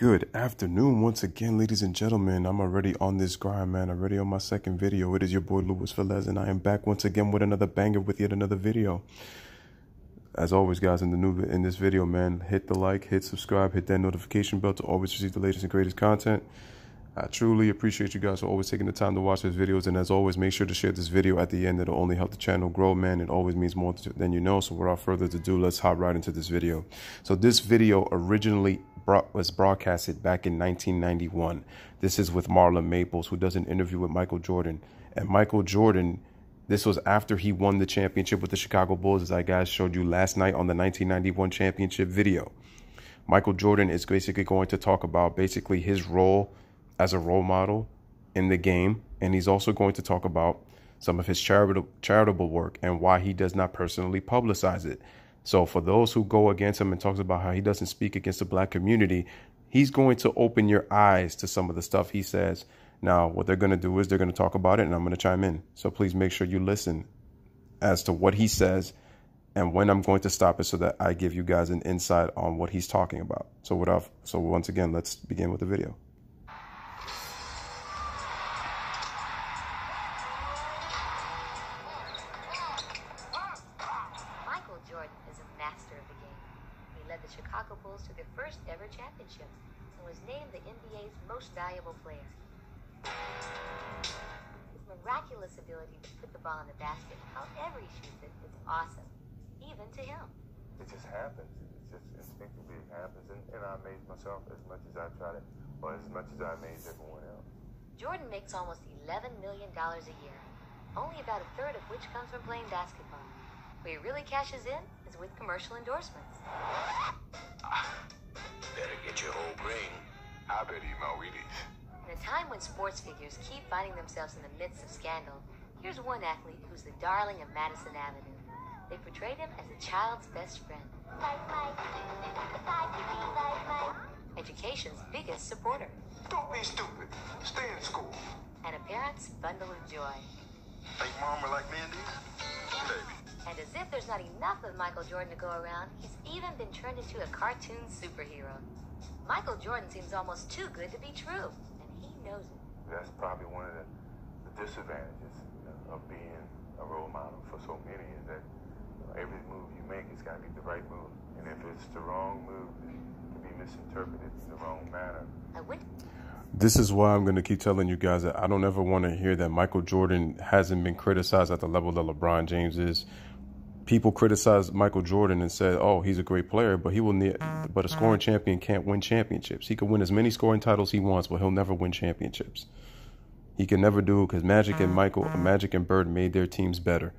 Good afternoon once again, ladies and gentlemen. I'm already on this grind, man. Already on my second video. It is your boy Luis Velez, and I am back once again with another banger with yet another video. As always, guys, in this video, man, hit the like, hit subscribe, hit that notification bell to always receive the latest and greatest content. I truly appreciate you guys for always taking the time to watch these videos, and as always, make sure to share this video at the end. It'll only help the channel grow, man. It always means more than you know. So without further ado, let's hop right into this video. So this video originally was broadcasted back in 1991. This is with Marla Maples, who does an interview with Michael Jordan. And Michael Jordan, this was after he won the championship with the Chicago Bulls, as I guys showed you last night on the 1991 championship video. Michael Jordan is basically going to talk about basically his role as a role model in the game, and he's also going to talk about some of his charitable work and why he does not personally publicize it. So for those who go against him and talks about how he doesn't speak against the black community, he's going to open your eyes to some of the stuff he says. Now, what they're going to do is they're going to talk about it, and I'm going to chime in. So please make sure you listen as to what he says and when I'm going to stop it so that I give you guys an insight on what he's talking about. So once again, let's begin with the video. The Chicago Bulls to their first ever championship and was named the NBA's most valuable player. His miraculous ability to put the ball in the basket however he shoots it is awesome, even to him. It just happens. It's just instinctively it happens, and I amaze myself as much as I try to, or as much as I amaze everyone else. Jordan makes almost $11 million a year, only about a third of which comes from playing basketball. Where he really cashes in is with commercial endorsements. Better get your whole grain. I better eat my Wheaties. In a time when sports figures keep finding themselves in the midst of scandal, here's one athlete who's the darling of Madison Avenue. They portrayed him as a child's best friend. Education's biggest supporter. Don't be stupid. Stay in school. And a parent's bundle of joy. Think mama like Mandy's? Maybe. And as if there's not enough of Michael Jordan to go around, he's even been turned into a cartoon superhero. Michael Jordan seems almost too good to be true, and he knows it. That's probably one of the disadvantages of being a role model for so many, is that every move you make, it's got to be the right move. And if it's the wrong move, it can be misinterpreted in the wrong manner. This is why I'm going to keep telling you guys that I don't ever want to hear that Michael Jordan hasn't been criticized at the level that LeBron James is. People criticize Michael Jordan and said, "Oh, he's a great player, but but a scoring champion can't win championships. He can win as many scoring titles he wants, but he'll never win championships. He can never do it because Magic and Bird made their teams better.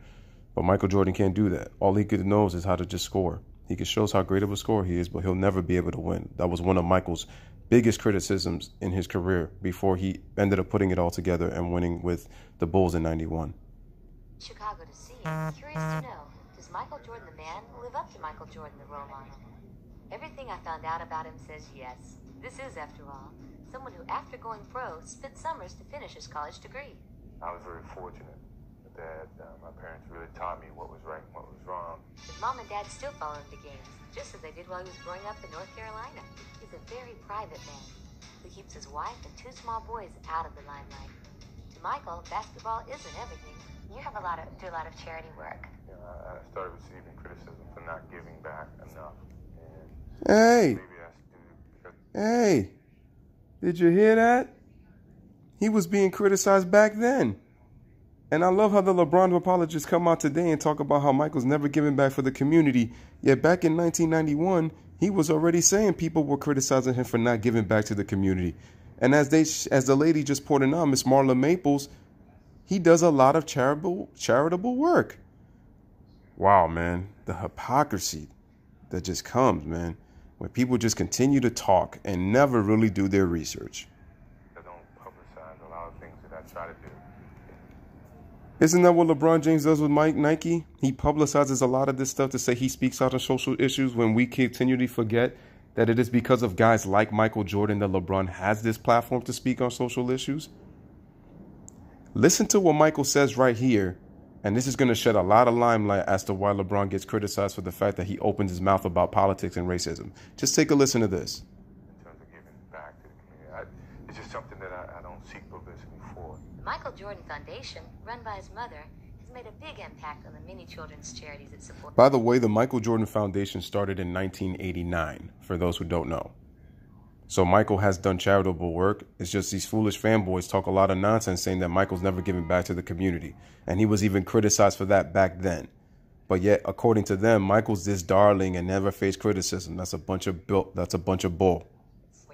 But Michael Jordan can't do that. All he knows is how to just score. He can show us how great of a scorer he is, but he'll never be able to win." That was one of Michael's biggest criticisms in his career before he ended up putting it all together and winning with the Bulls in '91. Chicago to see. Curious to know. Does Michael Jordan the man live up to Michael Jordan the role model? Everything I found out about him says yes. This is, after all, someone who, after going pro, spent summers to finish his college degree. I was very fortunate that my parents really taught me what was right and what was wrong. His mom and dad still follow him to games, just as they did while he was growing up in North Carolina. He's a very private man who keeps his wife and two small boys out of the limelight. To Michael, basketball isn't everything. You have do a lot of charity work. I started receiving criticism for not giving back enough. And Hey! maybe I should do it because Hey! Did you hear that? He was being criticized back then. And I love how the LeBron apologists come out today and talk about how Michael's never given back for the community. Yet back in 1991, he was already saying people were criticizing him for not giving back to the community. And as the lady just pointed out, Miss Marla Maples, he does a lot of charitable work. Wow, man, the hypocrisy that just comes, man, when people just continue to talk and never really do their research. I don't publicize a lot of things that I try to do. Isn't that what LeBron James does with Nike? He publicizes a lot of this stuff to say he speaks out on social issues, when we continually forget that it is because of guys like Michael Jordan that LeBron has this platform to speak on social issues. Listen to what Michael says right here, and this is going to shed a lot of limelight as to why LeBron gets criticized for the fact that he opens his mouth about politics and racism. Just take a listen to this. In terms of giving back. it's just something that I don't seek publicity for. The Michael Jordan Foundation, run by his mother, has made a big impact on the many children's charities it supports. By the way, the Michael Jordan Foundation started in 1989, for those who don't know. So Michael has done charitable work. It's just these foolish fanboys talk a lot of nonsense saying that Michael's never given back to the community. And he was even criticized for that back then. But yet, according to them, Michael's this darling and never faced criticism. That's a bunch of bull. When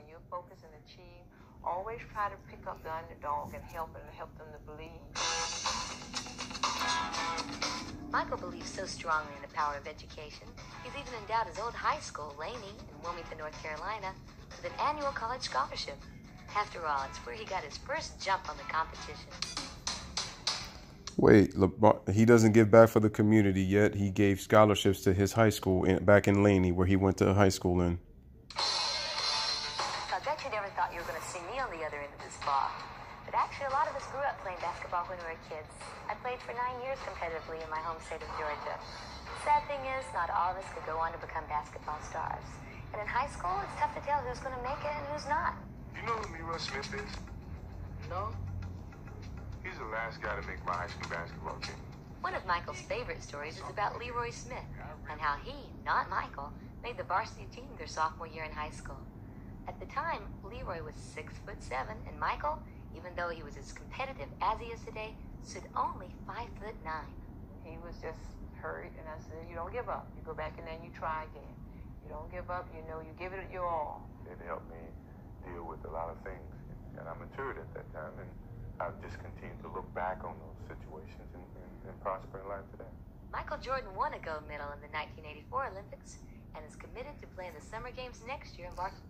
you focus and achieve, always try to pick up the underdog and help them to believe. Michael believes so strongly in the power of education, he's even endowed his old high school, Laney, in Wilmington, North Carolina, with an annual college scholarship. After all, it's where he got his first jump on the competition. Wait, LeBron, he doesn't give back for the community yet. He gave scholarships to his high school back in Laney, where he went to high school in. I bet you never thought you were going to see me on the other end of this ball. But actually, a lot of us grew up playing basketball when we were kids. I played for 9 years competitively in my home state of Georgia. The sad thing is, not all of us could go on to become basketball stars. And in high school, it's tough to tell who's going to make it and who's not. You know who Leroy Smith is? No? He's the last guy to make my high school basketball team. One of Michael's favorite stories is about Leroy Smith and how he, not Michael, made the varsity team their sophomore year in high school. At the time, Leroy was 6'7", and Michael, even though he was as competitive as he is today, stood only 5'9". He was just hurt, and I said, you don't give up. You go back in there and you try again. You don't give up, you know, you give it your all. It helped me deal with a lot of things, and I matured at that time, and I've just continued to look back on those situations and prosper in life today. Michael Jordan won a gold medal in the 1984 Olympics and is committed to playing the Summer Games next year in Barcelona.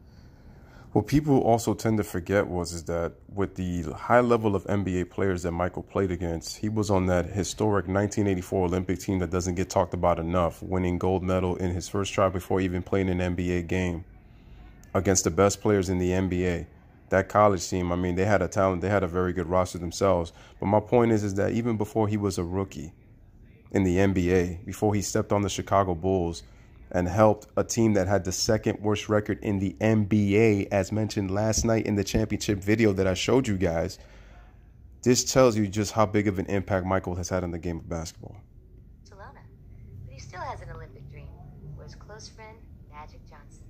What people also tend to forget is that with the high level of NBA players that Michael played against, he was on that historic 1984 Olympic team that doesn't get talked about enough, winning gold medal in his first try before even playing an NBA game against the best players in the NBA. That college team, I mean, they had a talent. They had a very good roster themselves. But my point is that even before he was a rookie in the NBA, before he stepped on the Chicago Bulls and helped a team that had the second worst record in the NBA, as mentioned last night in the championship video that I showed you guys, this tells you just how big of an impact Michael has had on the game of basketball. Barcelona. But he still has an Olympic dream, where his close friend, Magic Johnson.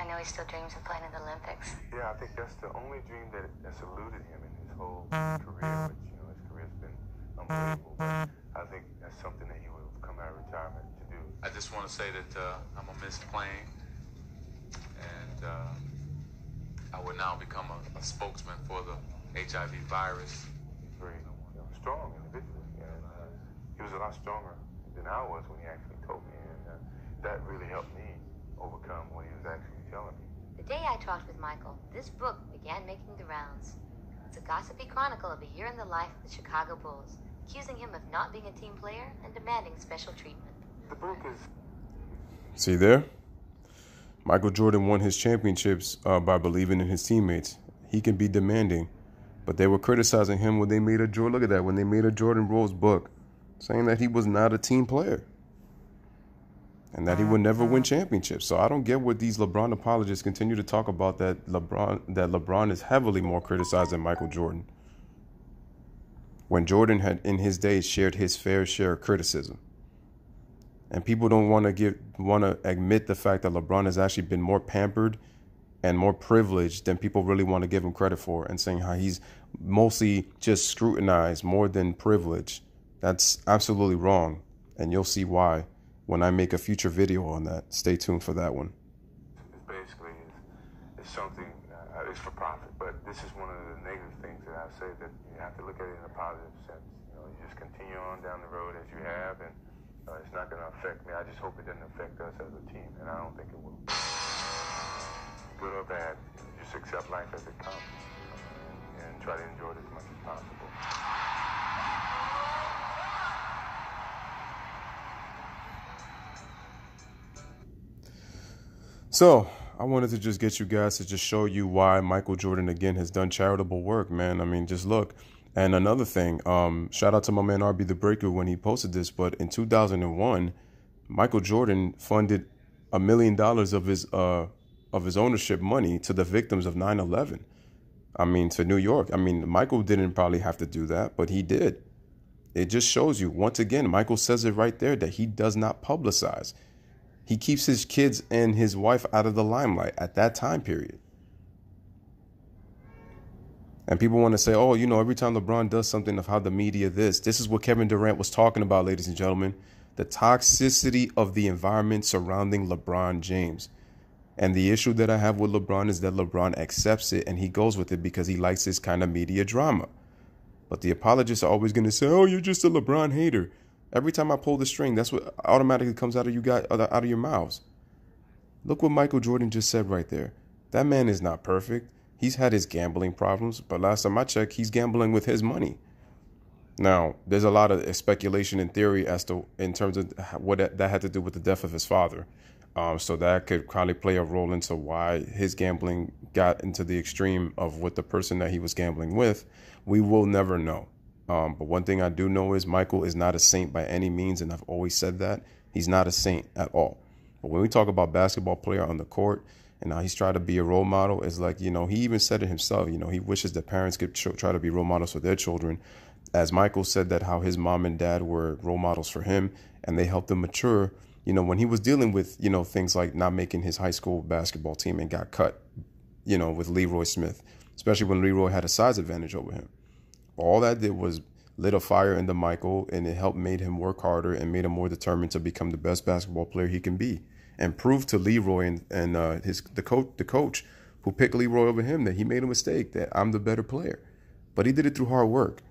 I know he still dreams of playing in the Olympics. Yeah, I think that's the only dream that's eluded him in his whole career, which, you know, his career's been unbelievable. But I think that's something that he would have come out of retirement to do. I just want to say that I'm going to miss playing, and I will now become a spokesman for the HIV virus. Very strong individual, and he was a lot stronger than I was when he actually told me, and that really helped me overcome what he was actually telling me. The day I talked with Michael, this book began making the rounds. It's a gossipy chronicle of a year in the life of the Chicago Bulls, accusing him of not being a team player and demanding special treatment. The book is... See there? Michael Jordan won his championships by believing in his teammates. He can be demanding, but they were criticizing him when they made a Jordan. Look at that, when they made a Jordan Rose book, saying that he was not a team player and that he would never win championships. So I don't get what these LeBron apologists continue to talk about, that LeBron is heavily more criticized than Michael Jordan, when Jordan had in his days shared his fair share of criticism. And people don't want to admit the fact that LeBron has actually been more pampered and more privileged than people really want to give him credit for, and saying how he's mostly just scrutinized more than privileged. That's absolutely wrong, and you'll see why when I make a future video on that. Stay tuned for that one. It's basically it's something, it's for profit, but this is one of the negative things that I say, that you have to look at it in a positive sense. You know, you just continue on down the road as you have, and it's not going to affect me. I just hope it doesn't affect us as a team, and I don't think it will. Good or bad, just accept life as it comes, and try to enjoy it as much as possible. So I wanted to just get you guys to just show you why Michael Jordan, again, has done charitable work, man. I mean, just look. And another thing, shout out to my man RB the Breaker when he posted this, but in 2001, Michael Jordan funded $1 million of his ownership money to the victims of 9/11. I mean, to New York. I mean, Michael didn't probably have to do that, but he did. It just shows you, once again, Michael says it right there that he does not publicize. He keeps his kids and his wife out of the limelight at that time period. And people want to say, oh, you know, every time LeBron does something of how the media this is what Kevin Durant was talking about, ladies and gentlemen. The toxicity of the environment surrounding LeBron James. And the issue that I have with LeBron is that LeBron accepts it and he goes with it because he likes this kind of media drama. But the apologists are always going to say, oh, you're just a LeBron hater. Every time I pull the string, that's what automatically comes out of you guys, out of your mouths. Look what Michael Jordan just said right there. That man is not perfect. He's had his gambling problems, but last time I checked, he's gambling with his money. Now, there's a lot of speculation and theory as to in terms of what that had to do with the death of his father. So that could probably play a role into why his gambling got into the extreme of what the person that he was gambling with. We will never know. But one thing I do know is Michael is not a saint by any means, and I've always said that. He's not a saint at all. But when we talk about basketball player on the court and how he's trying to be a role model, it's like, you know, he even said it himself. You know, he wishes that parents could try to be role models for their children. As Michael said that how his mom and dad were role models for him and they helped him mature, you know, when he was dealing with, you know, things like not making his high school basketball team and got cut, you know, with Leroy Smith, especially when Leroy had a size advantage over him. All that did was lit a fire into Michael, and it helped made him work harder and made him more determined to become the best basketball player he can be, and prove to Leroy and the coach who picked Leroy over him that he made a mistake, that I'm the better player. But he did it through hard work.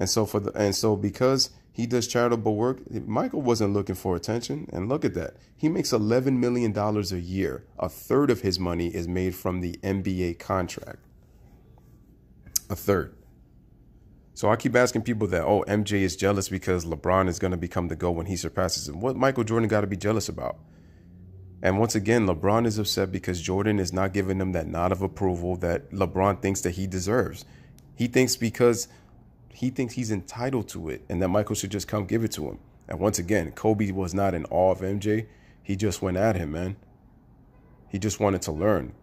And so because he does charitable work, Michael wasn't looking for attention. And look at that. He makes $11 million a year. A third of his money is made from the NBA contract. A third. So I keep asking people that, oh, MJ is jealous because LeBron is going to become the GOAT when he surpasses him. What Michael Jordan got to be jealous about? And once again, LeBron is upset because Jordan is not giving him that nod of approval that LeBron thinks that he deserves. He thinks because he thinks he's entitled to it and that Michael should just come give it to him. And once again, Kobe was not in awe of MJ. He just went at him, man. He just wanted to learn.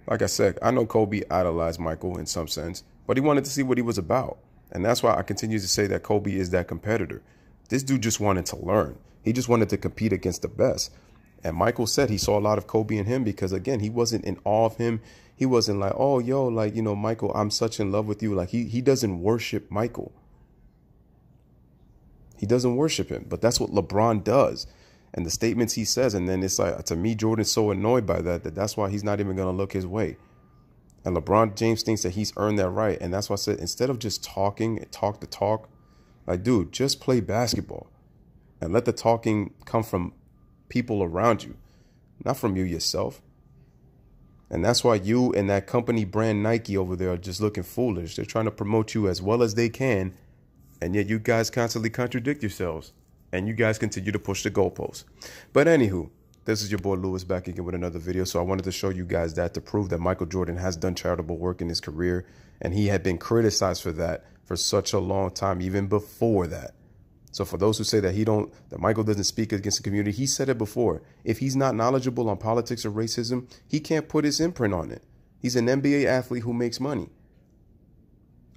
Like I said, I know Kobe idolized Michael in some sense, but he wanted to see what he was about. And that's why I continue to say that Kobe is that competitor. This dude just wanted to learn. He just wanted to compete against the best. And Michael said he saw a lot of Kobe in him because, again, he wasn't in awe of him. He wasn't like, oh, yo, like, you know, Michael, I'm such in love with you. Like, he doesn't worship Michael. He doesn't worship him. But that's what LeBron does. And the statements he says. And then it's like, to me, Jordan's so annoyed by that's why he's not even going to look his way. And LeBron James thinks that he's earned that right. And that's why I said, instead of just talking, talk the talk, like, dude, just play basketball and let the talking come from people around you, not from you yourself. And that's why you and that company brand Nike over there are just looking foolish. They're trying to promote you as well as they can. And yet you guys constantly contradict yourselves. And you guys continue to push the goalposts. But anywho, this is your boy Lewis back again with another video. So I wanted to show you guys that to prove that Michael Jordan has done charitable work in his career. And he had been criticized for that for such a long time, even before that. So for those who say that Michael doesn't speak against the community, he said it before. If he's not knowledgeable on politics or racism, he can't put his imprint on it. He's an NBA athlete who makes money.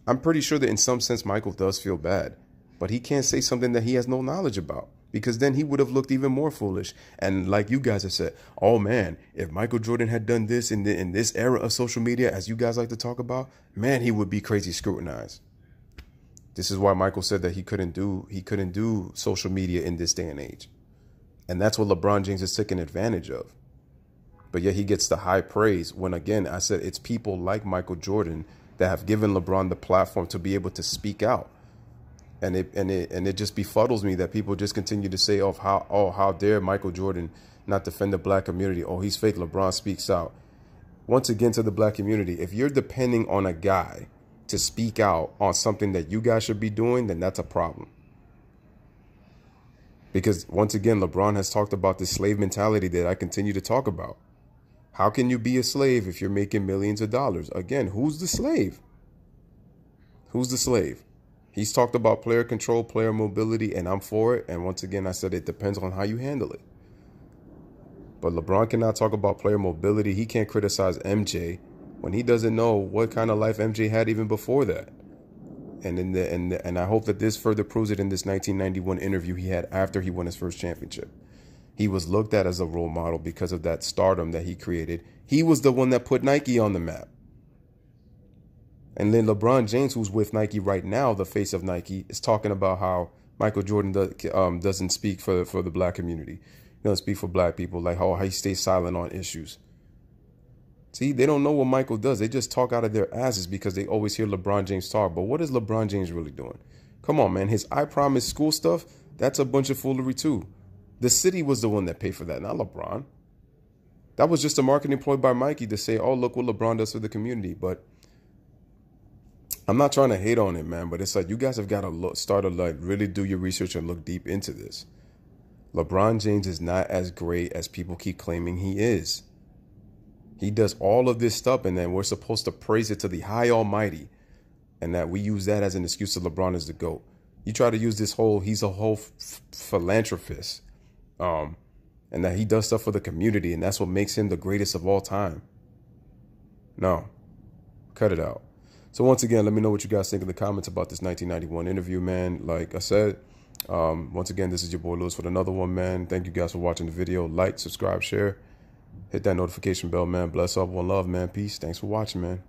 I'm pretty sure that in some sense Michael does feel bad, but he can't say something that he has no knowledge about, because then he would have looked even more foolish. And like you guys have said, oh man, if Michael Jordan had done this in this era of social media, as you guys like to talk about, man, he would be crazy scrutinized. This is why Michael said that he couldn't do social media in this day and age. And that's what LeBron James is taking advantage of. But yet he gets the high praise when, again, I said it's people like Michael Jordan that have given LeBron the platform to be able to speak out. And it just befuddles me that people just continue to say, how dare Michael Jordan not defend the black community? Oh, he's fake. LeBron speaks out. Once again, to the black community, if you're depending on a guy to speak out on something that you guys should be doing, then that's a problem. Because once again, LeBron has talked about this slave mentality that I continue to talk about. How can you be a slave if you're making millions of dollars? Again, who's the slave? Who's the slave? He's talked about player control, player mobility, and I'm for it. And once again, I said it depends on how you handle it. But LeBron cannot talk about player mobility. He can't criticize MJ when he doesn't know what kind of life MJ had even before that. And I hope that this further proves it in this 1991 interview he had after he won his first championship. He was looked at as a role model because of that stardom that he created. He was the one that put Nike on the map. And then LeBron James, who's with Nike right now, the face of Nike, is talking about how Michael Jordan doesn't speak for the black community. He doesn't speak for black people, like how he stays silent on issues. See, they don't know what Michael does. They just talk out of their asses because they always hear LeBron James talk. But what is LeBron James really doing? Come on, man. His I Promise school stuff, that's a bunch of foolery too. The city was the one that paid for that, not LeBron. That was just a marketing ploy by Mikey to say, oh, look what LeBron does for the community. But I'm not trying to hate on it, man. But it's like you guys have got to start to like really do your research and look deep into this. LeBron James is not as great as people keep claiming he is. He does all of this stuff, and then we're supposed to praise it to the high almighty, and that we use that as an excuse that LeBron is the GOAT. You try to use this whole, he's a whole philanthropist, and that he does stuff for the community, and that's what makes him the greatest of all time. No, cut it out. So once again, let me know what you guys think in the comments about this 1991 interview, man. Like I said, once again, this is your boy Lewis with another one, man. Thank you guys for watching the video. Like, subscribe, share. Hit that notification bell, man. Bless up, one love, man. Peace. Thanks for watching, man.